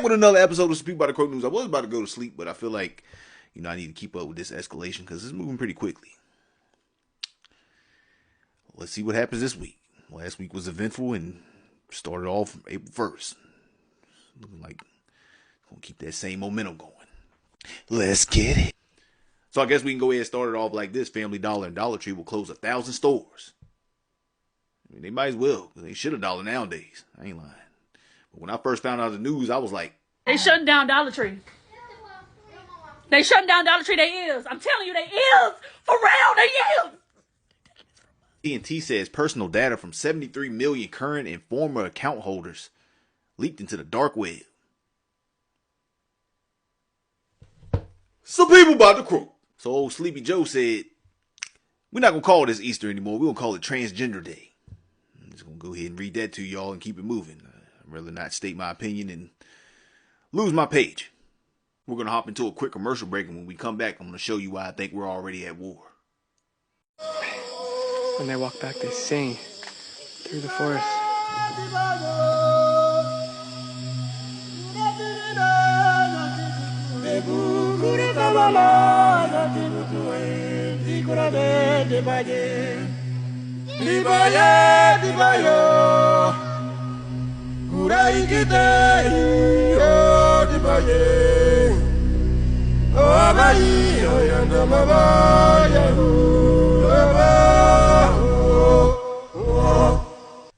back with another episode of Speak About the Croak News. I was about to go to sleep, but I feel like, I need to keep up with this escalation because it's moving pretty quickly. Let's see what happens this week. Last week was eventful and started off April 1st. Looking like we'll keep that same momentum going. Let's get it. So I guess we can go ahead and start it off like this. Family Dollar and Dollar Tree will close 1,000 stores. I mean, they might as well, because they shit $1 nowadays. I ain't lying. But when I first found out the news, I was like, they shutting down Dollar Tree. They shutting down Dollar Tree. They is. I'm telling you, they is. For real, they is. AT&T says personal data from 73 million current and former account holders leaked into the dark web. Some people about to croak. So old Sleepy Joe said, we're not going to call this Easter anymore. We're going to call it Transgender Day. I'm just going to go ahead and read that to y'all and keep it moving. I'd rather not state my opinion and lose my page. We're going to hop into a quick commercial break, and when we come back, I'm going to show you why I think we're already at war. When they walk back, they sing through the forest.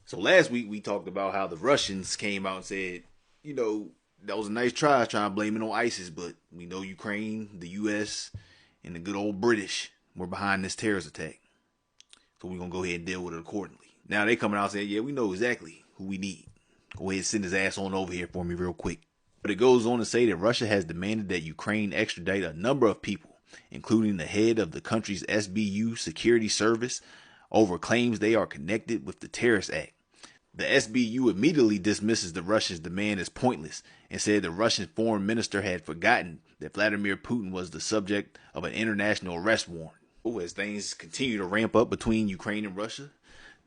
So last week we talked about how the Russians came out and said, that was a nice try trying to blame it on ISIS, but we know Ukraine, the U.S., and the good old British were behind this terrorist attack. So we're going to go ahead and deal with it accordingly. Now they coming out saying, yeah, we know exactly who we need. Go ahead and send his ass on over here for me real quick. But it goes on to say that Russia has demanded that Ukraine extradite a number of people, including the head of the country's SBU security service, over claims they are connected with the terrorist act. The SBU immediately dismisses the Russians' demand as pointless and said the Russian foreign minister had forgotten that Vladimir Putin was the subject of an international arrest warrant. As things continue to ramp up between Ukraine and Russia,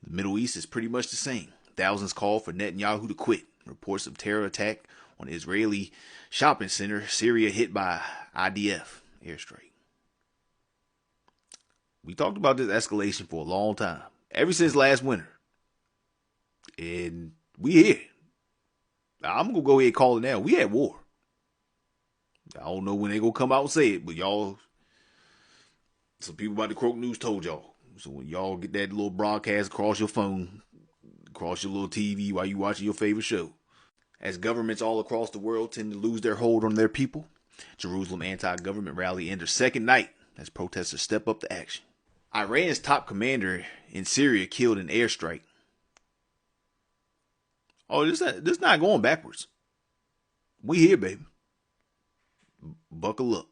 the Middle East is pretty much the same. Thousands call for Netanyahu to quit. Reports of terror attack on Israeli shopping center, Syria hit by IDF airstrike. We talked about this escalation for a long time, ever since last winter. And we here. I'm going to go ahead and call it now. We at war. I don't know when they going to come out and say it, but y'all, some people about the Croak News told y'all. So when y'all get that little broadcast across your phone, across your little TV while you watching your favorite show. As governments all across the world tend to lose their hold on their people, Jerusalem anti-government rally enters second night as protesters step up to action. Iran's top commander in Syria killed in airstrike. Oh, this not going backwards. We here, baby. Buckle up.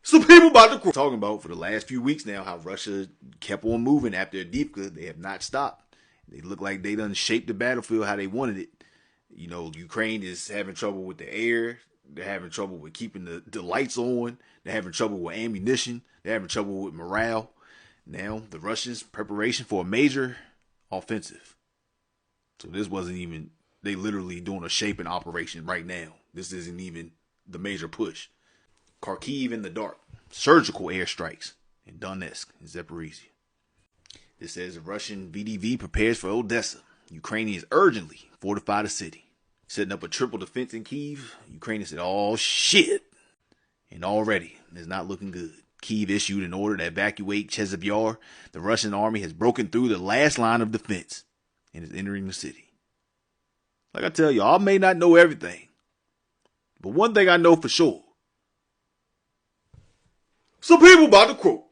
Some people about to talking about for the last few weeks now how Russia kept on moving after Avdiivka. They have not stopped. They look like they done shaped the battlefield how they wanted it. Ukraine is having trouble with the air. They're having trouble with keeping the lights on. They're having trouble with ammunition. They're having trouble with morale. Now the Russians' preparation for a major offensive. So this wasn't even, they literally doing a shaping operation right now. This isn't even the major push. Kharkiv in the dark. Surgical airstrikes in Donetsk and Zaporizhia. This says the Russian VDV prepares for Odessa. Ukrainians urgently fortify the city. Setting up a triple defense in Kyiv. Ukraine said, oh shit. And already it's not looking good. Kyiv issued an order to evacuate Chasiv Yar. The Russian army has broken through the last line of defense and is entering the city. Like I tell you, I may not know everything, but one thing I know for sure. Some people about to croak.